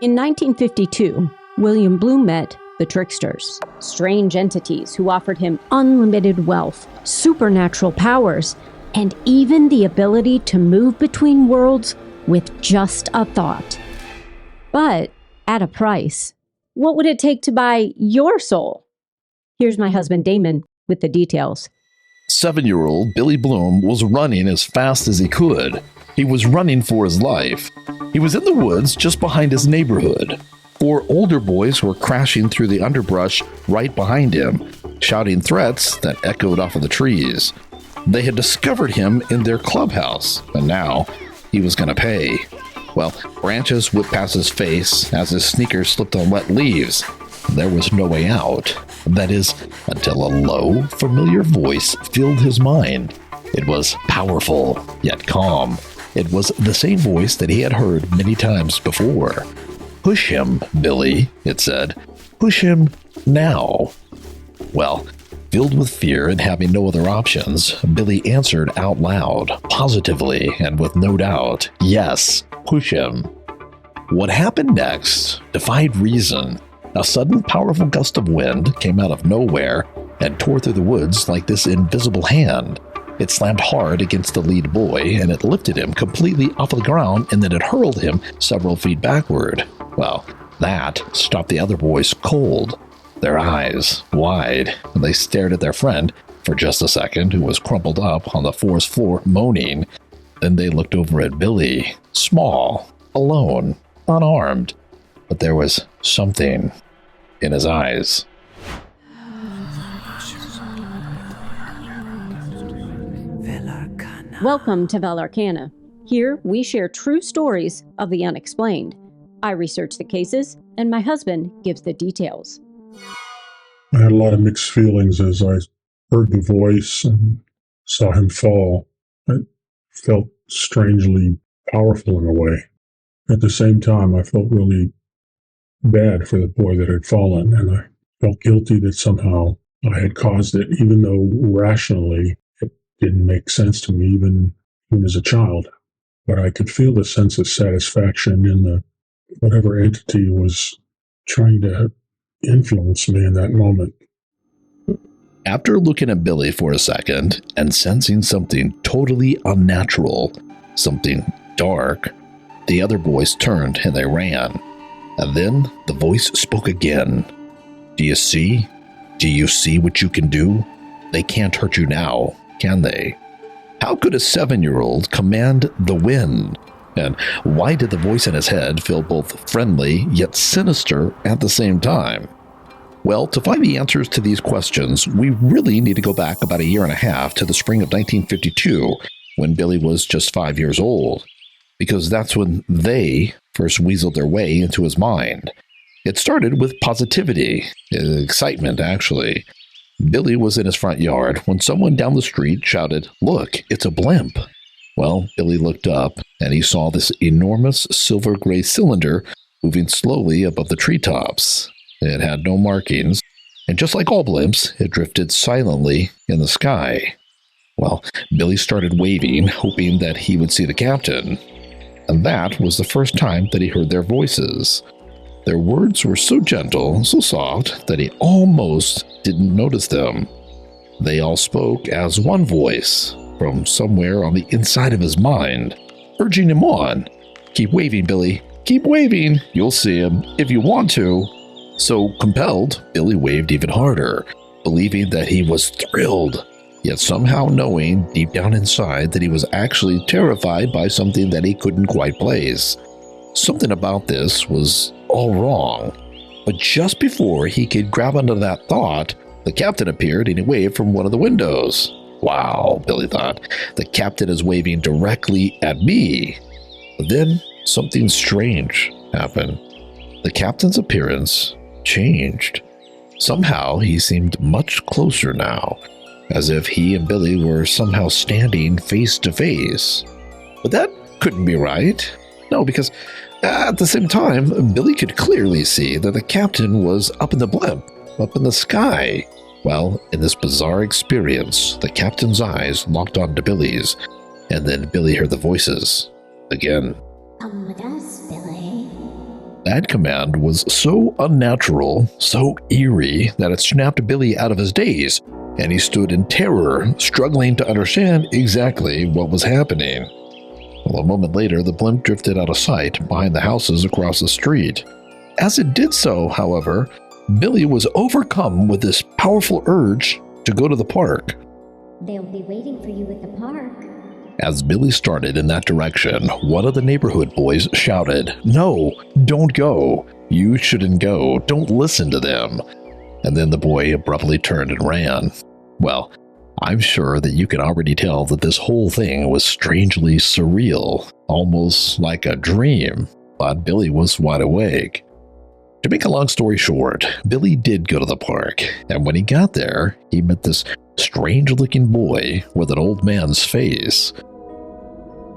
In 1952, William Blume met the Tricksters, strange entities who offered him unlimited wealth, supernatural powers, and even the ability to move between worlds with just a thought. But at a price. What would it take to buy your soul? Here's my husband Damon with the details. 7-year-old Billy Blume was running as fast as he could. He was running for his life. He was in the woods just behind his neighborhood. 4 older boys were crashing through the underbrush right behind him, shouting threats that echoed off of the trees. They had discovered him in their clubhouse, and now he was going to pay. Well, branches whipped past his face as his sneakers slipped on wet leaves. There was no way out. That is, until a low, familiar voice filled his mind. It was powerful, yet calm. It was the same voice that he had heard many times before. "Push him, Billy," it said. "Push him now." Well, filled with fear and having no other options, Billy answered out loud, positively and with no doubt, "Yes, push him." What happened next defied reason. A sudden powerful gust of wind came out of nowhere and tore through the woods like this invisible hand. It slammed hard against the lead boy, and it lifted him completely off of the ground, and then it hurled him several feet backward. Well, that stopped the other boys cold. Their eyes wide, and they stared at their friend for just a second, who was crumpled up on the forest floor moaning. Then they looked over at Billy, small, alone, unarmed. But there was something in his eyes. Welcome to Velarcana. Here we share true stories of the unexplained. I research the cases, and my husband gives the details. I had a lot of mixed feelings as I heard the voice and saw him fall. It felt strangely powerful in a way. At the same time, I felt really bad for the boy that had fallen, and I felt guilty that somehow I had caused it, even though rationally it didn't make sense to me, even as a child. But I could feel the sense of satisfaction in the whatever entity was trying to influence me in that moment. After looking at Billy for a second and sensing something totally unnatural, something dark, the other boys turned and they ran. And then the voice spoke again. "Do you see? Do you see what you can do? They can't hurt you now, can they?" How could a 7-year-old command the wind? And why did the voice in his head feel both friendly yet sinister at the same time? Well, to find the answers to these questions, we really need to go back about a year and a half to the spring of 1952, when Billy was just 5 years old, because that's when they first weaseled their way into his mind. It started with positivity, excitement actually. Billy was in his front yard when someone down the street shouted, "Look, it's a blimp." Well, Billy looked up and he saw this enormous silver-gray cylinder moving slowly above the treetops. It had no markings, and just like all blimps, it drifted silently in the sky. Well, Billy started waving, hoping that he would see the captain. And that was the first time that he heard their voices. Their words were so gentle, so soft, that he almost didn't notice them. They all spoke as one voice, from somewhere on the inside of his mind, urging him on. "Keep waving, Billy. Keep waving. You'll see him, if you want to." So compelled, Billy waved even harder, believing that he was thrilled, yet somehow knowing deep down inside that he was actually terrified by something that he couldn't quite place. Something about this was all wrong. But just before he could grab onto that thought, the captain appeared and he waved from one of the windows. Wow, Billy thought, the captain is waving directly at me. But then something strange happened. The captain's appearance changed. Somehow he seemed much closer now, as if he and Billy were somehow standing face to face. But that couldn't be right. No, because at the same time, Billy could clearly see that the captain was up in the blimp, up in the sky. Well, in this bizarre experience, the captain's eyes locked onto Billy's, and then Billy heard the voices again. "Come with us, Billy. That command was so unnatural, so eerie, that it snapped Billy out of his daze, and he stood in terror, struggling to understand exactly what was happening. Well, a moment later, the blimp drifted out of sight behind the houses across the street. As it did so, however, Billy was overcome with this powerful urge to go to the park. They'll be waiting for you at the park. As Billy started in that direction, one of the neighborhood boys shouted, "No, don't go. You shouldn't go. Don't listen to them." And then the boy abruptly turned and ran. Well, I'm sure that you can already tell that this whole thing was strangely surreal, almost like a dream, but Billy was wide awake. To make a long story short, Billy did go to the park, and when he got there, he met this strange-looking boy with an old man's face.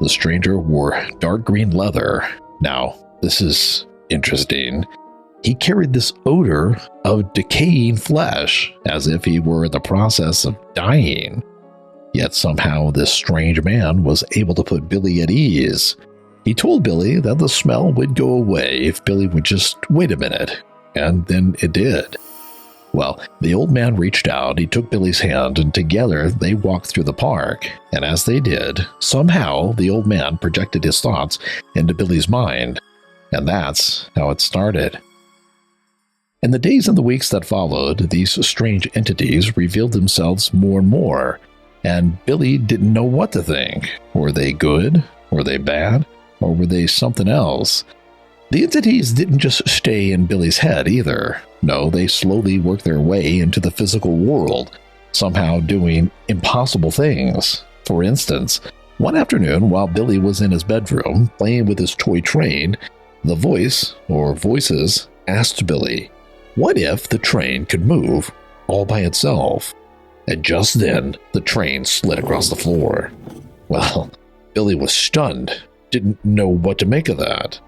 The stranger wore dark green leather. Now, this is interesting. He carried this odor of decaying flesh, as if he were in the process of dying. Yet somehow this strange man was able to put Billy at ease. He told Billy that the smell would go away if Billy would just wait a minute, and then it did. Well, the old man reached out, he took Billy's hand, and together they walked through the park. And as they did, somehow the old man projected his thoughts into Billy's mind. And that's how it started. In the days and the weeks that followed, these strange entities revealed themselves more and more, and Billy didn't know what to think. Were they good? Were they bad? Or were they something else? The entities didn't just stay in Billy's head either. No, they slowly worked their way into the physical world, somehow doing impossible things. For instance, one afternoon while Billy was in his bedroom playing with his toy train, the voice, or voices, asked Billy, what if the train could move all by itself? And just then, the train slid across the floor. Well, Billy was stunned, didn't know what to make of that.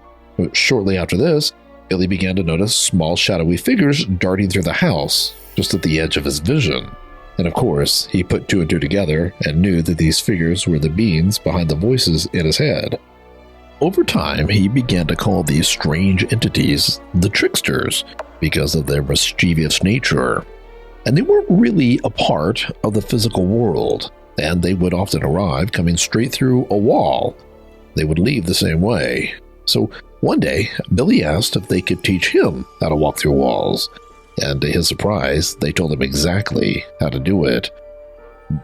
Shortly after this, Billy began to notice small shadowy figures darting through the house, just at the edge of his vision. And of course, he put two and two together and knew that these figures were the beings behind the voices in his head. Over time, he began to call these strange entities the Tricksters because of their mischievous nature. And they weren't really a part of the physical world, and they would often arrive coming straight through a wall. They would leave the same way. So one day, Billy asked if they could teach him how to walk through walls, and to his surprise, they told him exactly how to do it.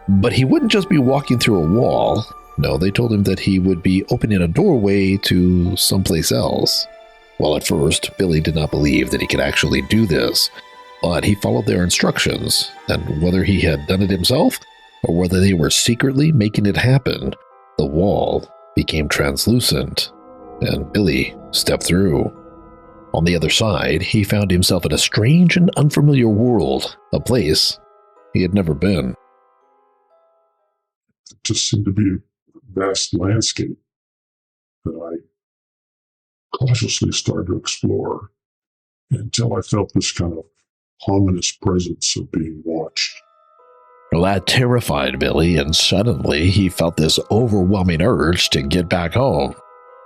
But he wouldn't just be walking through a wall. No, they told him that he would be opening a doorway to someplace else. Well, at first, Billy did not believe that he could actually do this, but he followed their instructions, and whether he had done it himself, or whether they were secretly making it happen, the wall became translucent, and Billy stepped through. On the other side, he found himself in a strange and unfamiliar world, a place he had never been. It just seemed to be a vast landscape that I cautiously started to explore until I felt this kind of ominous presence of being watched. Well, that terrified Billy, and suddenly he felt this overwhelming urge to get back home.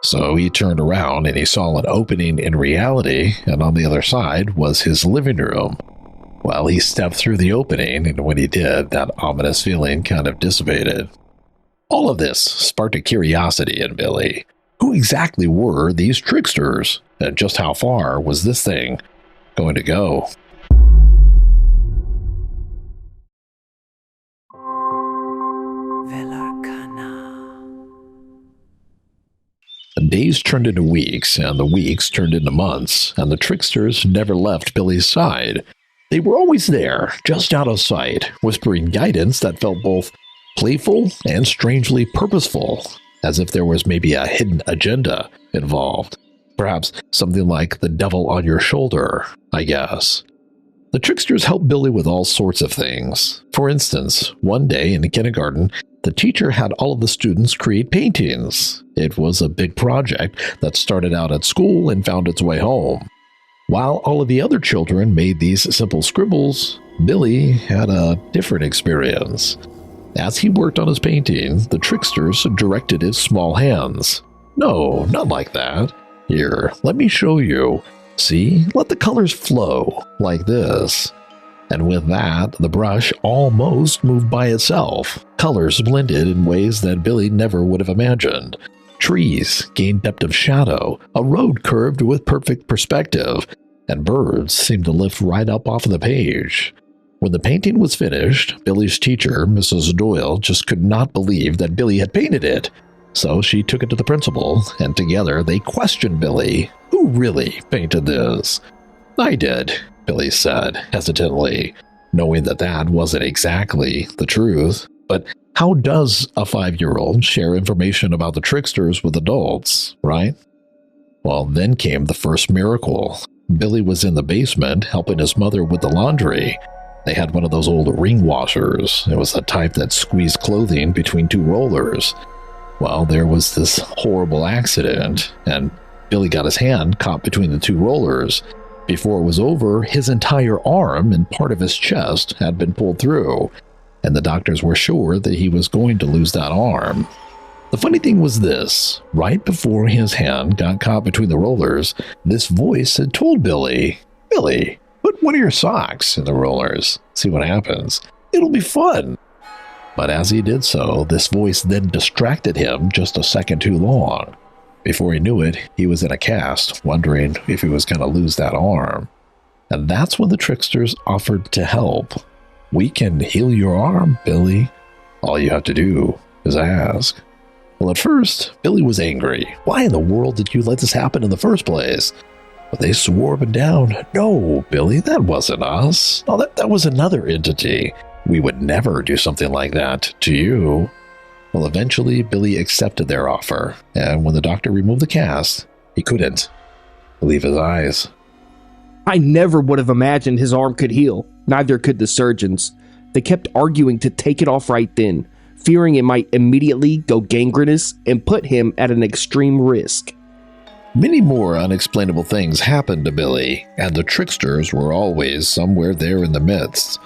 So he turned around and he saw an opening in reality, and on the other side was his living room. Well, he stepped through the opening, and when he did, that ominous feeling kind of dissipated. All of this sparked a curiosity in Billy. Who exactly were these tricksters, and just how far was this thing going to go? Velarcana. The days turned into weeks, and the weeks turned into months, and the tricksters never left Billy's side. They were always there, just out of sight, whispering guidance that felt both playful and strangely purposeful, as if there was maybe a hidden agenda involved. Perhaps something like the devil on your shoulder, I guess. The tricksters helped Billy with all sorts of things. For instance, one day in kindergarten, the teacher had all of the students create paintings. It was a big project that started out at school and found its way home. While all of the other children made these simple scribbles, Billy had a different experience. As he worked on his painting, the tricksters directed his small hands. No, not like that. Here, let me show you. See, let the colors flow, like this. And with that, the brush almost moved by itself. Colors blended in ways that Billy never would have imagined. Trees gained depth of shadow, a road curved with perfect perspective, and birds seemed to lift right up off of the page. When the painting was finished, Billy's teacher, Mrs. Doyle, just could not believe that Billy had painted it. So she took it to the principal, and together they questioned Billy. Who really painted this? I did, Billy said, hesitantly, knowing that that wasn't exactly the truth. But how does a 5-year-old share information about the Tricksters with adults, right? Well, then came the first miracle. Billy was in the basement helping his mother with the laundry. They had one of those old ring washers. It was the type that squeezed clothing between 2 rollers. Well, there was this horrible accident, and Billy got his hand caught between the 2 rollers. Before it was over, his entire arm and part of his chest had been pulled through, and the doctors were sure that he was going to lose that arm. The funny thing was this: right before his hand got caught between the rollers, this voice had told Billy, "Billy, put one of your socks in the rollers. See what happens. It'll be fun." But as he did so, this voice then distracted him just a second too long. Before he knew it, he was in a cast, wondering if he was going to lose that arm. And that's when the Tricksters offered to help. "We can heal your arm, Billy. All you have to do is ask." Well, at first, Billy was angry. Why in the world did you let this happen in the first place? But they swore up and down, "No, Billy, that wasn't us. No, that was another entity. We would never do something like that to you." Well, eventually, Billy accepted their offer, and when the doctor removed the cast, he couldn't believe his eyes. I never would have imagined his arm could heal. Neither could the surgeons. They kept arguing to take it off right then, fearing it might immediately go gangrenous and put him at an extreme risk. Many more unexplainable things happened to Billy, and the Tricksters were always somewhere there in the midst.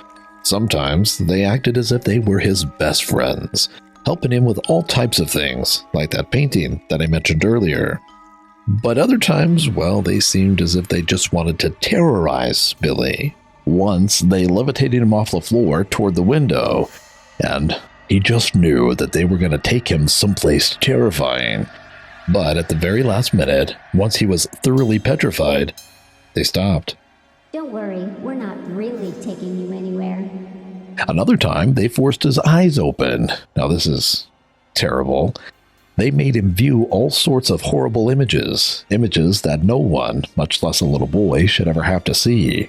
Sometimes they acted as if they were his best friends, helping him with all types of things, like that painting that I mentioned earlier. But other times, well, they seemed as if they just wanted to terrorize Billy. Once, they levitated him off the floor toward the window, and he just knew that they were going to take him someplace terrifying. But at the very last minute, once he was thoroughly petrified, they stopped. Don't worry, we're not really taking you anywhere. Another time, they forced his eyes open. Now, this is terrible. They made him view all sorts of horrible images that no one, much less a little boy, should ever have to see.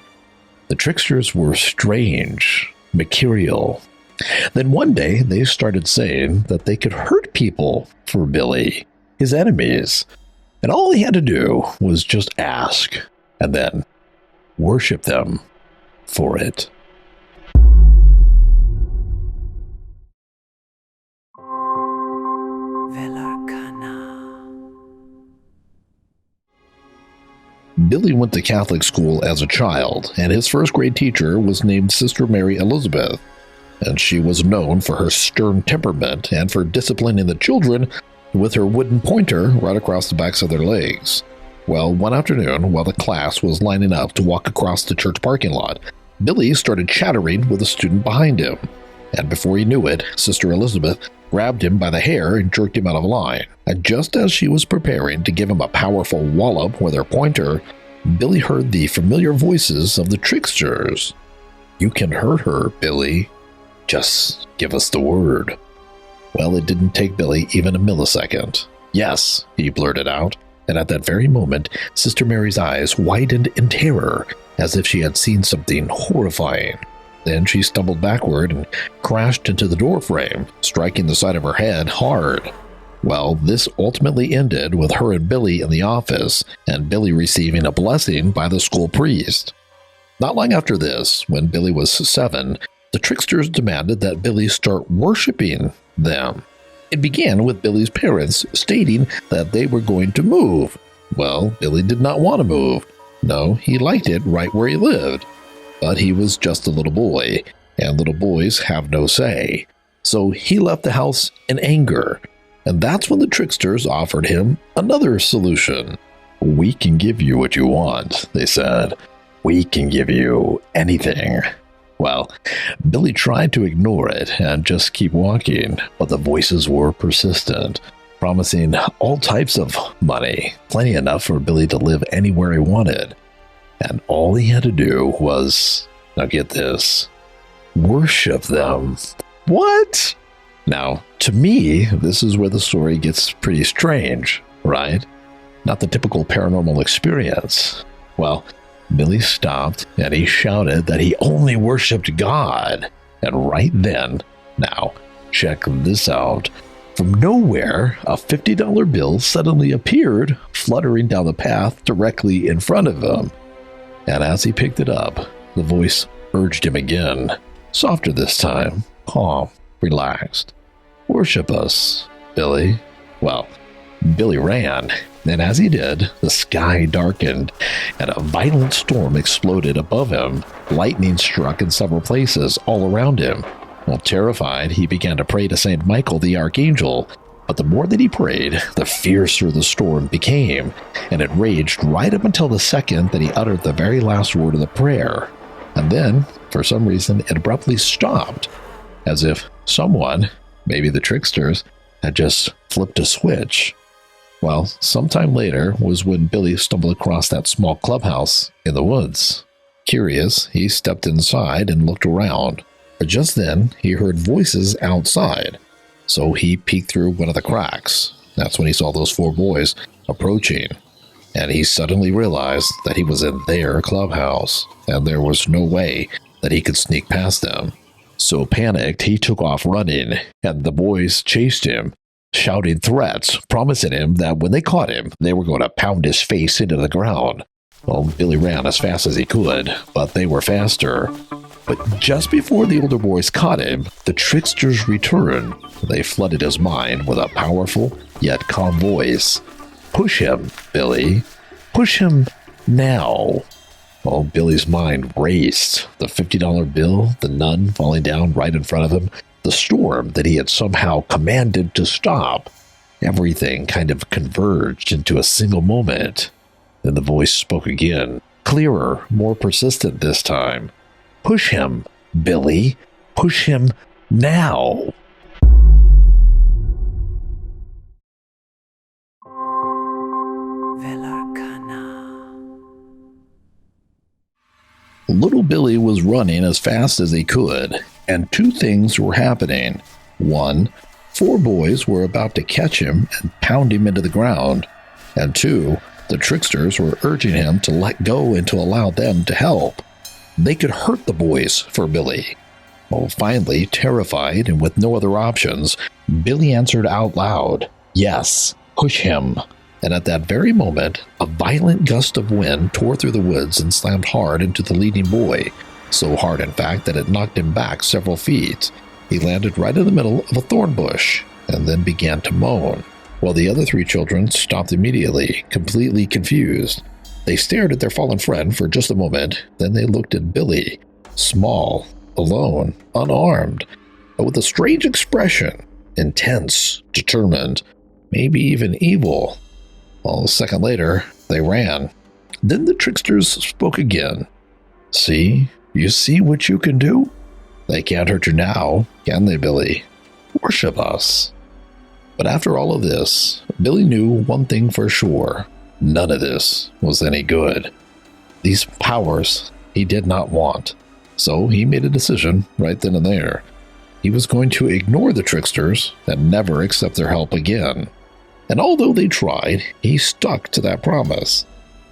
The Tricksters were strange, Mercurial. Then one day, they started saying that they could hurt people for Billy, his enemies. And all he had to do was just ask, and then worship them for it. Velarcana. Billy went to Catholic school as a child, and his first grade teacher was named Sister Mary Elizabeth. And she was known for her stern temperament and for disciplining the children with her wooden pointer right across the backs of their legs. Well, one afternoon, while the class was lining up to walk across the church parking lot, Billy started chattering with a student behind him. And before he knew it, Sister Elizabeth grabbed him by the hair and jerked him out of line. And just as she was preparing to give him a powerful wallop with her pointer, Billy heard the familiar voices of the Tricksters. "You can hurt her, Billy. Just give us the word." Well, it didn't take Billy even a millisecond. "Yes," he blurted out. And at that very moment, Sister Mary's eyes widened in terror, as if she had seen something horrifying. Then she stumbled backward and crashed into the doorframe, striking the side of her head hard. Well, this ultimately ended with her and Billy in the office, and Billy receiving a blessing by the school priest. Not long after this, when Billy was 7, the Tricksters demanded that Billy start worshiping them. It began with Billy's parents stating that they were going to move. Well, Billy did not want to move. No, he liked it right where he lived. But he was just a little boy, and little boys have no say. So he left the house in anger. And that's when the Tricksters offered him another solution. "We can give you what you want," they said. "We can give you anything." Well, Billy tried to ignore it and just keep walking, but the voices were persistent, promising all types of money, plenty enough for Billy to live anywhere he wanted. And all he had to do was, now get this, worship them. What? Now, to me, this is where the story gets pretty strange, right? Not the typical paranormal experience. Well, Billy stopped and he shouted that he only worshipped God. And right then, now, check this out. From nowhere, a $50 bill suddenly appeared, fluttering down the path directly in front of him. And as he picked it up, the voice urged him again, softer this time, calm, relaxed. "Worship us, Billy." Well, Billy ran, and as he did, the sky darkened, and a violent storm exploded above him. Lightning struck in several places all around him. Well, terrified, he began to pray to St. Michael the Archangel, but the more that he prayed, the fiercer the storm became, and it raged right up until the second that he uttered the very last word of the prayer. And then, for some reason, it abruptly stopped, as if someone, maybe the Tricksters, had just flipped a switch. Well, sometime later was when Billy stumbled across that small clubhouse in the woods. Curious, he stepped inside and looked around. But just then, he heard voices outside. So he peeked through one of the cracks. That's when he saw those 4 boys approaching. And he suddenly realized that he was in their clubhouse, and there was no way that he could sneak past them. So panicked, he took off running, and the boys chased him, shouting threats, promising him that when they caught him, they were going to pound his face into the ground. Well, Billy ran as fast as he could, but they were faster. But just before the older boys caught him, the Tricksters returned. They flooded his mind with a powerful yet calm voice. "Push him, Billy. Push him now." Well, Billy's mind raced. The $50 bill, the nun falling down right in front of him, the storm that he had somehow commanded to stop. Everything kind of converged into a single moment. Then the voice spoke again, clearer, more persistent this time. "Push him, Billy. Push him now." Velarcana. Little Billy was running as fast as he could, and 2 things were happening. 1, 4 boys were about to catch him and pound him into the ground. And 2, the Tricksters were urging him to let go and to allow them to help. They could hurt the boys for Billy. Well, finally, terrified and with no other options, Billy answered out loud, "Yes, push him." And at that very moment, a violent gust of wind tore through the woods and slammed hard into the leading boy. So hard, in fact, that it knocked him back several feet. He landed right in the middle of a thorn bush and then began to moan, while the other 3 children stopped immediately, completely confused. They stared at their fallen friend for just a moment, then they looked at Billy, small, alone, unarmed, but with a strange expression, intense, determined, maybe even evil. Well, a second later, they ran. Then the Tricksters spoke again. "See? You see what you can do? They can't hurt you now, can they, Billy? Worship us." But after all of this, Billy knew one thing for sure. None of this was any good. These powers he did not want. So he made a decision right then and there. He was going to ignore the Tricksters and never accept their help again. And although they tried, he stuck to that promise.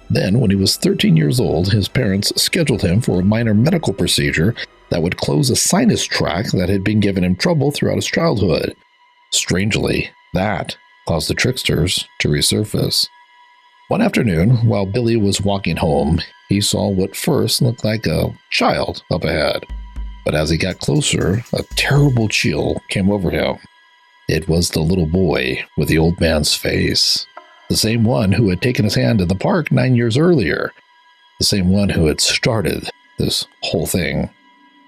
Then, when he was 13 years old, his parents scheduled him for a minor medical procedure that would close a sinus tract that had been giving him trouble throughout his childhood. Strangely, that caused the Tricksters to resurface. One afternoon, while Billy was walking home, he saw what first looked like a child up ahead. But as he got closer, a terrible chill came over him. It was the little boy with the old man's face. The same one who had taken his hand in the park 9 years earlier. The same one who had started this whole thing.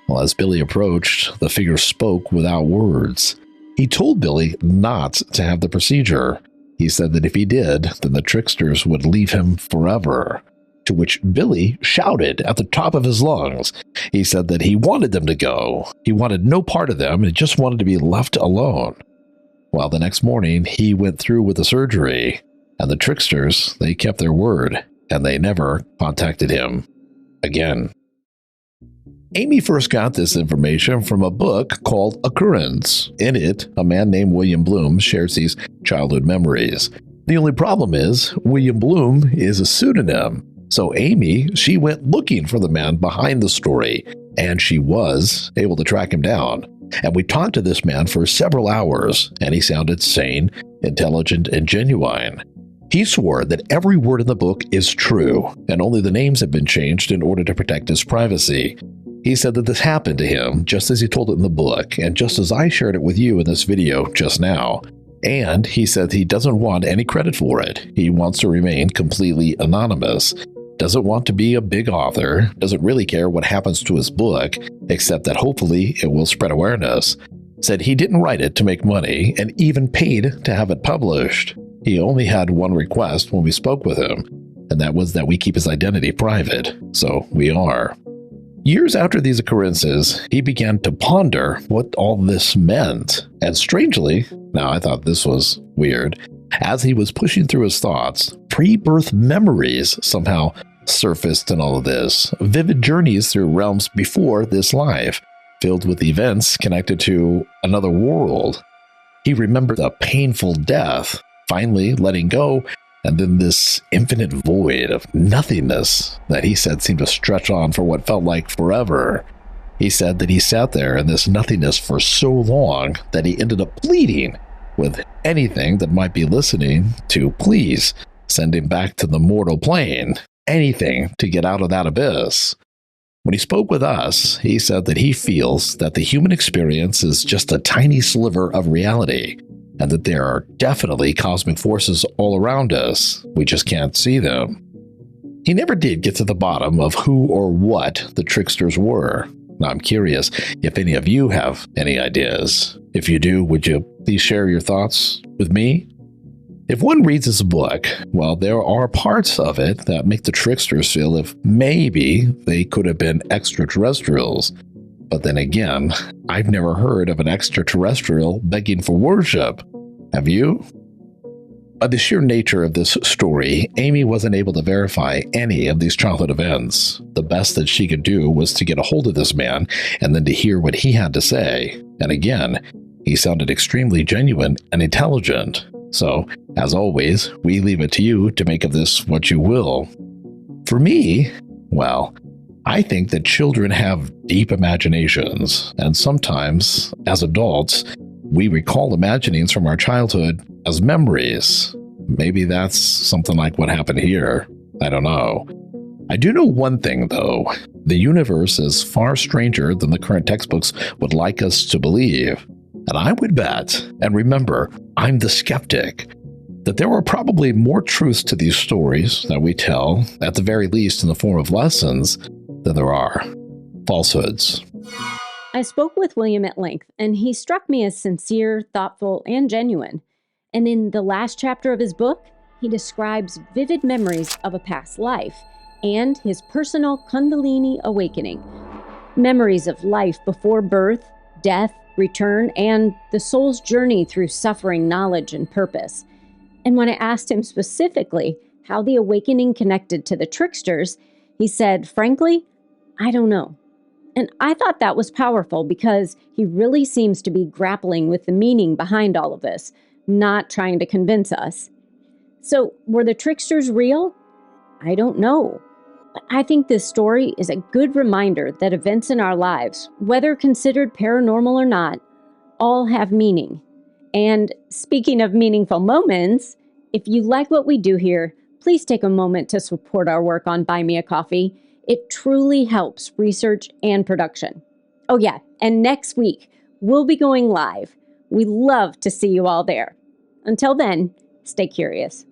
Well, as Billy approached, the figure spoke without words. He told Billy not to have the procedure, He said that if he did, then the Tricksters would leave him forever. To which Billy shouted at the top of his lungs. He said that he wanted them to go. He wanted no part of them and just wanted to be left alone. Well, the next morning, he went through with the surgery, and the Tricksters, they kept their word, and they never contacted him again. Amy first got this information from a book called Occurrence. In it, a man named William Blume shares these childhood memories. The only problem is, William Blume is a pseudonym. So Amy, she went looking for the man behind the story, and she was able to track him down. And we talked to this man for several hours, and he sounded sane, intelligent, and genuine. He swore that every word in the book is true, and only the names have been changed in order to protect his privacy. He said that this happened to him just as he told it in the book, and just as I shared it with you in this video just now. And he said he doesn't want any credit for it. He wants to remain completely anonymous. Doesn't want to be a big author, doesn't really care what happens to his book, except that hopefully it will spread awareness. Said he didn't write it to make money, and even paid to have it published. He only had one request when we spoke with him, and that was that we keep his identity private. So we are. Years after these occurrences, he began to ponder what all this meant. And strangely, now I thought this was weird, as he was pushing through his thoughts, pre-birth memories somehow surfaced in all of this. Vivid journeys through realms before this life, filled with events connected to another world. He remembered a painful death, finally letting go, and then this infinite void of nothingness that he said seemed to stretch on for what felt like forever. He said that he sat there in this nothingness for so long that he ended up pleading with anything that might be listening to please send him back to the mortal plane, anything to get out of that abyss. When he spoke with us, he said that he feels that the human experience is just a tiny sliver of reality, and that there are definitely cosmic forces all around us. We just can't see them. He never did get to the bottom of who or what the Tricksters were. Now, I'm curious if any of you have any ideas. If you do, would you please share your thoughts with me? If one reads this book, well, there are parts of it that make the Tricksters feel if maybe they could have been extraterrestrials. But then again, I've never heard of an extraterrestrial begging for worship. Have you? By the sheer nature of this story, Amy wasn't able to verify any of these childhood events. The best that she could do was to get a hold of this man and then to hear what he had to say. And again, he sounded extremely genuine and intelligent. So, as always, we leave it to you to make of this what you will. For me, well, I think that children have deep imaginations, and sometimes, as adults, we recall imaginings from our childhood as memories. Maybe that's something like what happened here. I don't know. I do know one thing, though. The universe is far stranger than the current textbooks would like us to believe. And I would bet, and remember, I'm the skeptic, that there are probably more truths to these stories that we tell, at the very least in the form of lessons, than there are falsehoods. I spoke with William at length, and he struck me as sincere, thoughtful, and genuine. And in the last chapter of his book, he describes vivid memories of a past life and his personal Kundalini awakening. Memories of life before birth, death, return, and the soul's journey through suffering, knowledge, and purpose. And when I asked him specifically how the awakening connected to the Tricksters, he said, frankly, I don't know. And I thought that was powerful because he really seems to be grappling with the meaning behind all of this, not trying to convince us. So, were the Tricksters real? I don't know. But I think this story is a good reminder that events in our lives, whether considered paranormal or not, all have meaning. And speaking of meaningful moments, if you like what we do here, please take a moment to support our work on Buy Me a Coffee. It truly helps research and production. Oh yeah, and next week, we'll be going live. We love to see you all there. Until then, stay curious.